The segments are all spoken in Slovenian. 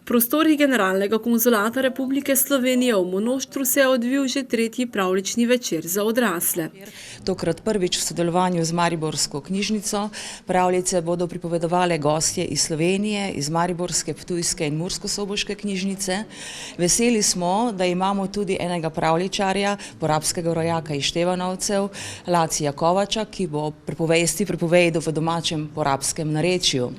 V prostorih Generalnega konzulata Republike Slovenije v Monoštru se je odvil že tretji pravljični večer za odrasle. Tokrat prvič v sodelovanju z Mariborsko knjižnico. Pravljice bodo pripovedovale gostje iz Slovenije, iz Mariborske, Ptujske in Murskosoboške knjižnice. Veseli smo, da imamo tudi enega pravljičarja, porabskega rojaka iz Števanovcev, Lacija Kovača, ki bo pripovedal v domačem porabskem narečju.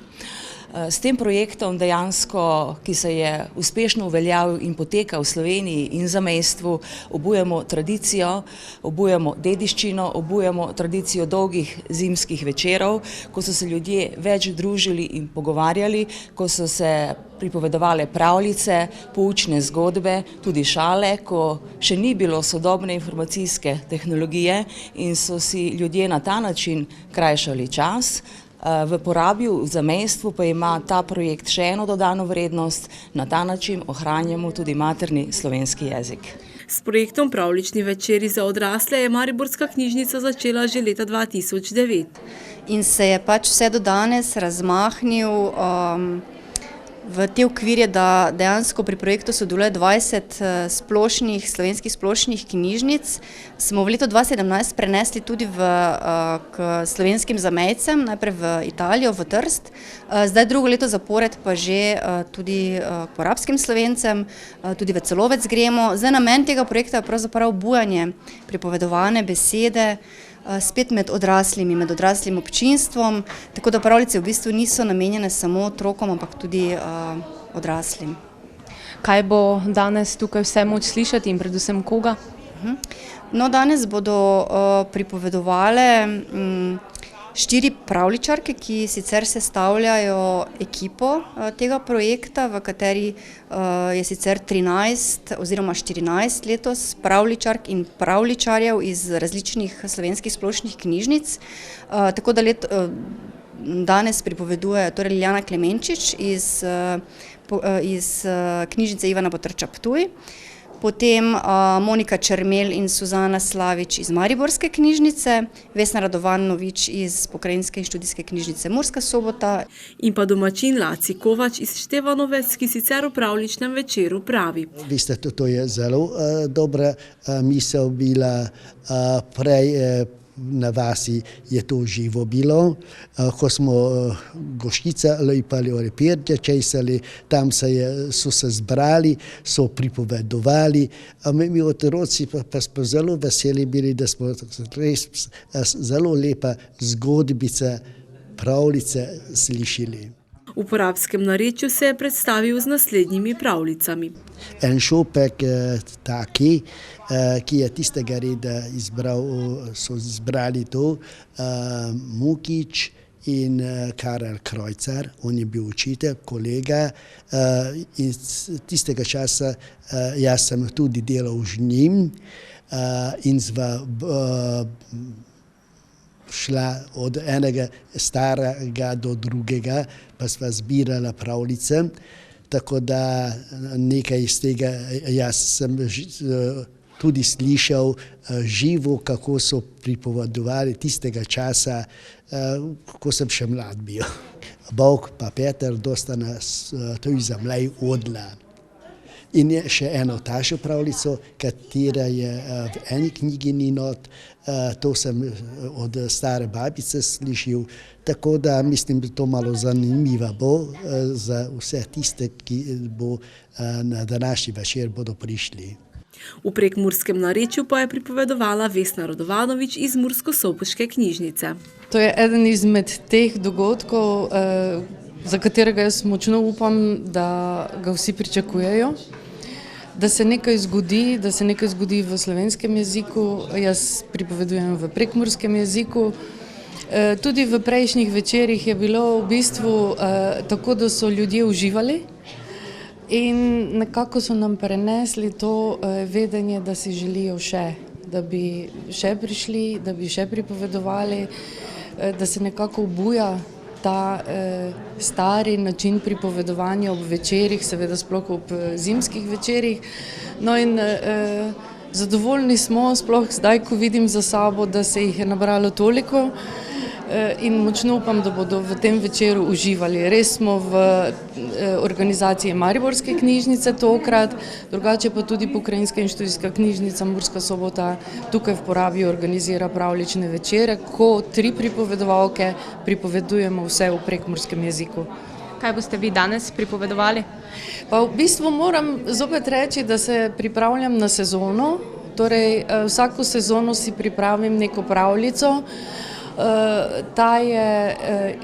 S tem projektom dejansko, ki se je uspešno uveljavil in poteka v Sloveniji in zamejstvu, obujamo tradicijo, obujamo dediščino, obujamo tradicijo dolgih zimskih večerov, ko so se ljudje več družili in pogovarjali, ko so se pripovedovale pravljice, poučne zgodbe, tudi šale, ko še ni bilo sodobne informacijske tehnologije in so si ljudje na ta način krajšali čas. V porabi v zamejstvu pa ima ta projekt še eno dodano vrednost, na ta način ohranjamo tudi materni slovenski jezik. S projektom Pravljični večeri za odrasle je Mariborska knjižnica začela že leta 2009. In se je pač vse do danes razmahnil v te okvirje, da dejansko pri projektu sodeluje 20 slovenskih splošnih knjižnic. Smo v letu 2017 prenesli tudi k slovenskim zamejcem, najprej v Italijo, v Trst, zdaj drugo leto zapored pa že tudi k porabskim Slovencem, tudi v Celovec gremo. Zdaj namen tega projekta je pravzaprav obujanje pripovedovane besede, spet med odraslim občinstvom, tako da pravljice v bistvu niso namenjene samo otrokom, ampak tudi odraslim. Kaj bo danes tukaj vse moč slišati in predvsem koga? No, danes bodo pripovedovale 4 pravljičarke, ki sicer sestavljajo ekipo tega projekta, v kateri je sicer 13 oziroma 14 letos pravljičark in pravljičarjev iz različnih slovenskih splošnih knjižnic. Tako da danes pripoveduje torej Liljana Klemenčič iz knjižnice Ivana Potrča Ptuj, potem Monika Čermelj in Suzana Slavič iz Mariborske knjižnice, Vesna Radovanovič iz Pokrajinske in študijske knjižnice Murska Sobota. In pa domačin Laci Kovač iz Števanovec, ki sicer v pravljičnem večeru pravi. Veste, to je zelo dobra misel bila. Prej na vasi je to živo bilo, ko smo Goščica lejpali, orepirđe česali, tam so se zbrali, so pripovedovali. Mi otroci pa smo zelo veseli bili, da smo res zelo lepa zgodbice, pravljice slišali. V porabskem narečju se je predstavil z naslednjimi pravljicami. En šopek taki, ki je tistega reda so izbrali to, Mukič in Karel Krojcar, on je bil učitelj, kolega, in tistega časa jaz sem tudi delal z njim in šla od enega starega do drugega, pa sva zbirala pravljice, tako da nekaj iz tega jaz sem tudi slišal živo, kako so pripovedovali tistega časa, ko sem še mlad bil. Bog pa Peter dosta nas tudi za mlej odla. In je še eno tašo pravljico, katera je v eni knjigi ni not, to sem od stare babice slišal, tako da mislim, da to malo zanimivo bo za vse tiste, ki bo na današnji večer bodo prišli. V prekmurskem narečju pa je pripovedovala Vesna Radovanovič iz Murskosoboške knjižnice. To je eden izmed teh dogodkov, za katerega jaz močno upam, da ga vsi pričakujejo. Da se nekaj zgodi v slovenskem jeziku, jaz pripovedujem v prekmurskem jeziku. Tudi v prejšnjih večerih je bilo v bistvu tako, da so ljudje uživali in nekako so nam prenesli to vedenje, da si želijo še, da bi še prišli, da bi še pripovedovali, da se nekako obuja ta stari način pripovedovanja ob večerih, seveda sploh ob zimskih večerih. No in zadovoljni smo, sploh zdaj, ko vidim za sabo, da se jih je nabralo toliko in močno upam, da bodo v tem večeru uživali. Res smo v organizaciji Mariborske knjižnice tokrat, drugače pa tudi Pokrajinska in študijska knjižnica Murska Sobota tukaj v Porabju organizira pravljične večere, ko 3 pripovedovalke pripovedujemo vse v prekmurskem jeziku. Kaj boste vi danes pripovedovali? Pa v bistvu moram zopet reči, da se pripravljam na sezono, torej vsako sezono si pripravim neko pravljico. Ta je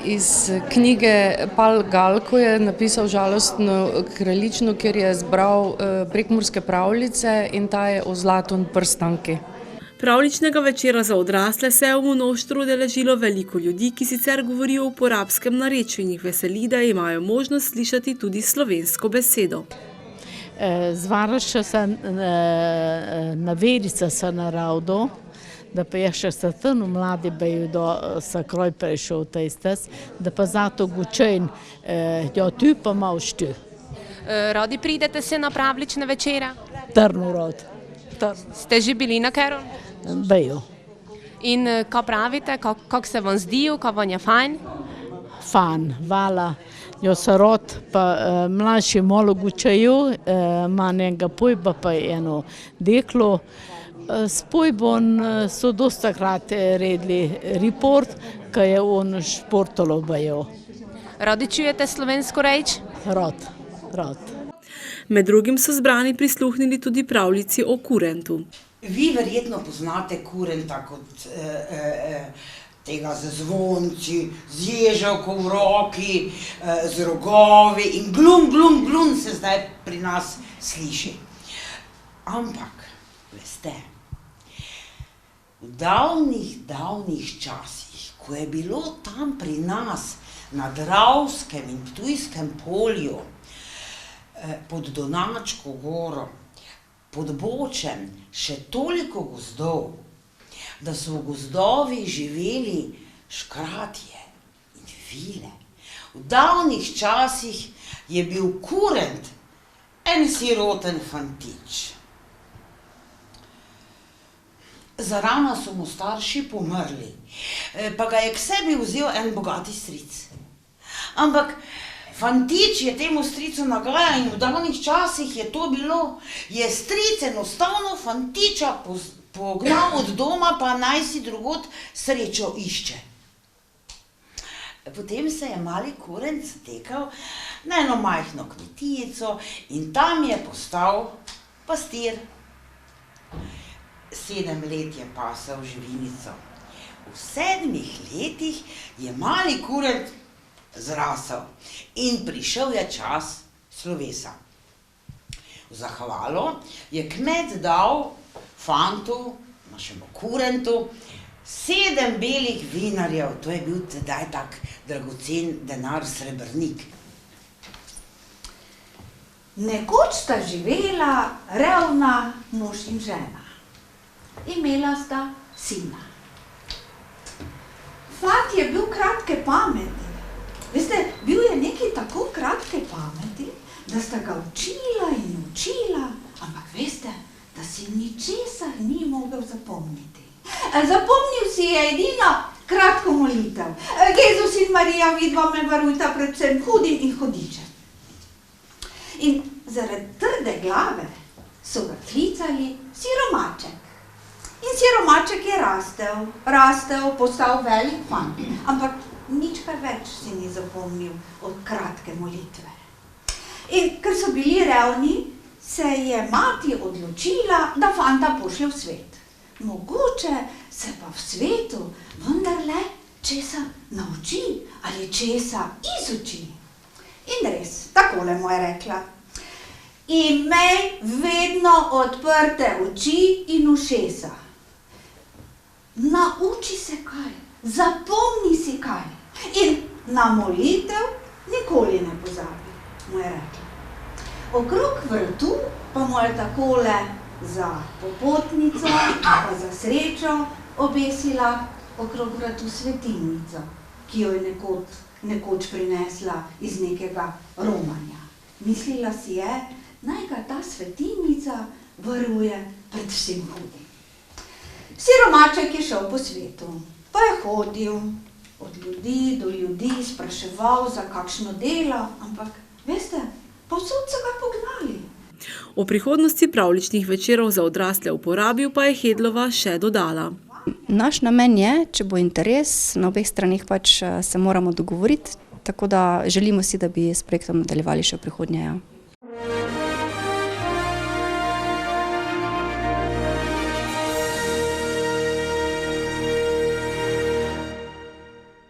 iz knjige Pal Galko je napisal Žalostno kraljično, kjer je zbral prekmurske pravljice in ta je o Zlaton prstanki. Pravljičnega večera za odrasle se je v Monoštru udeležilo veliko ljudi, ki sicer govorijo v porabskem narečju in jih veseli, da imajo možnost slišati tudi slovensko besedo. Zvarašča se naverica se naravdo, da pa je še satanu mladi beju do sa kroj prešel testes, da pa zato gučejn, jo tu pa maš tu. Radi pridete se na pravljične večera? Trnu rod. Ste že bili na Keron? Beju. In ko pravite, kako se vam zdijo, ko vam je fajn? Fan, vala. Jo se rod pa mlajši malo gučeju, manjega pojba pa eno deklo. S pojbom so dosta krat redli report, ko je on športalo bejo. Radi čujete slovensko reč? Rod. Med drugim so zbrani prisluhnili tudi pravljici o kurentu. Vi verjetno poznate kurenta kot tega z zvonci, z ježavko v roki, z rogovi in glum se zdaj pri nas sliši. Ampak, veste, v davnih časih, ko je bilo tam pri nas na Dravskem in Ptujskem polju, pod Donačko goro, pod Bočem, še toliko gozdov, da so v gozdovih živeli škratje in vile. V davnih časih je bil kurent en siroten fantič. Zarana so mu starši pomrli, pa ga je k sebi vzel en bogati stric. Ampak fantič je temu stricu nagajal in v davnih časih je to bilo, je stric enostavno fantiča pognal od doma, pa naj si drugod srečo išče. Potem se je mali kurent zatekal na eno majhno kmetijico in tam je postal pastir. 7 let je pasel živinico. V 7 letih je mali kurent zrasel in prišel je čas slovesa. V zahvalo je kmet dal fantu, našemu kurentu, 7 belih vinarjev, to je bil tedaj tak dragocen denar, srebrnik. Nekoč sta živela revna mož in žena. Imela sta sina. Fant je bil kratke pameti. Veste, bil je nekaj tako kratke pameti, da sta ga učila in učila, ampak veste, da si ničesar ni mogel zapomniti. Zapomnil si je edino kratko molitev. Jezus in Marija, vidva me varujta pred vsem hudim in hudičem. In zaradi trde glave so ga klicali siromaček. In siromaček je rastel, postal velik fant, ampak nič kaj več si ni zapomnil od kratke molitve. In ker so bili revni, se je mati odločila, da fanta pošlje v svet. Mogoče se pa v svetu vendarle česa nauči ali česa izuči. In res, takole mu je rekla: imej vedno odprte oči in ušesa. Nauči se kaj, zapomni si kaj in na molitev nikoli ne pozabi, mu je rekla. Okrog vratu pa mu je takole za popotnico pa za srečo obesila okrog vratu svetilnico, ki jo je nekoč prinesla iz nekega romanja. Mislila si je, naj ga ta svetilnica varuje pred vsem hudim. Siromaček je šel po svetu, pa je hodil, od ljudi do ljudi spraševal za kakšno delo, ampak veste, povsod so ga pognali. O prihodnosti pravljičnih večerov za odrasle v uporabi pa je Hedlova še dodala. Naš namen je, če bo interes, na obeh straneh pač se moramo dogovoriti, tako da želimo si, da bi s projektom nadaljevali še v prihodnje. Ja.